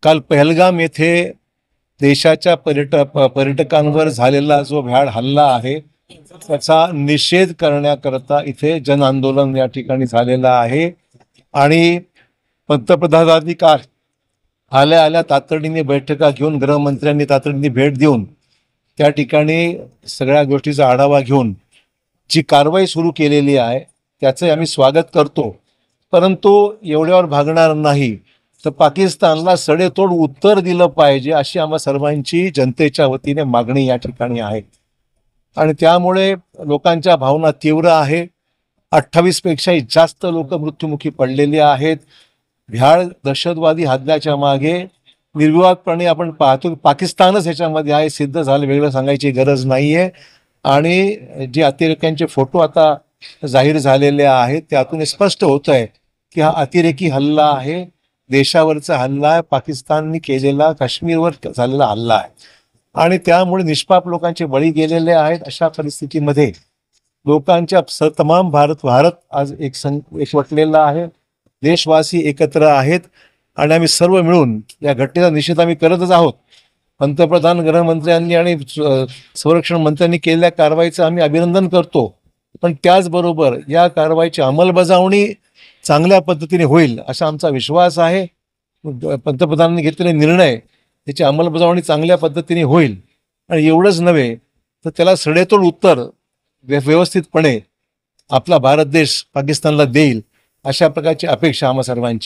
काल पहलगाम येथे देशाच्या पर्यटकांवर झालेला जो भ्याड हल्ला आहे त्याचा निषेध करण्याकरता इथे जन आंदोलन या ठिकाणी झालेलं आहे। आणि पंतप्रधानांनी काल आल्या आल्या तातडीने बैठका घेऊन गृहमंत्र्यांनी तातडीने भेट देऊन त्या ठिकाणी सगळ्या गोष्टीचा आढावा घेऊन जी कारवाई सुरू केलेली आहे त्याचे आम्ही स्वागत करतो। परंतु एवढ्यावर भागणार नाही तर पाकिस्तानला सडेतोड उत्तर दिलं पाहिजे अशी आम्हा सर्वांची जनतेच्या वतीने मागणी या ठिकाणी आहे। आणि त्यामुळे लोकांच्या भावना तीव्र आहे। 28 पेक्षाही जास्त लोक मृत्युमुखी पडलेली आहेत। भ्याड दहशतवादी हल्ल्याच्या मागे निर्विवादपणे आपण पाहतो पाकिस्तानच ह्याच्यामध्ये आहे, सिद्ध झालं, वेगळं सांगायची गरज नाहीये। आणि जे अतिरेक्यांचे फोटो आता जाहीर झालेले आहेत त्यातून स्पष्ट होत आहे की हा अतिरेकी हल्ला आहे, देशावरचा हल्ला आहे, पाकिस्तानने केलेला काश्मीरवर झालेला हल्ला आहे। आणि त्यामुळे निष्पाप लोकांचे बळी गेलेले आहेत। अशा परिस्थितीमध्ये लोकांच्या तमाम भारत आज एकवटलेला आहे, देशवासी एकत्र आहेत आणि आम्ही सर्व मिळून या घटनेचा निषेध आम्ही करतच आहोत। पंतप्रधान, गृहमंत्र्यांनी आणि संरक्षण मंत्र्यांनी केलेल्या कारवाईचं आम्ही अभिनंदन करतो, पण त्याचबरोबर या कारवाईची अंमलबजावणी चांगल्या पद्धतीने होईल असा आमचा विश्वास आहे। पंतप्रधानांनी घेतलेले निर्णय त्याची अंमलबजावणी चांगल्या पद्धतीने होईल आणि एवढंच नव्हे तर त्याला सडेतोड उत्तर व्यवस्थितपणे आपला भारत देश पाकिस्तानला देईल अशा प्रकारची अपेक्षा आम्हा सर्वांची।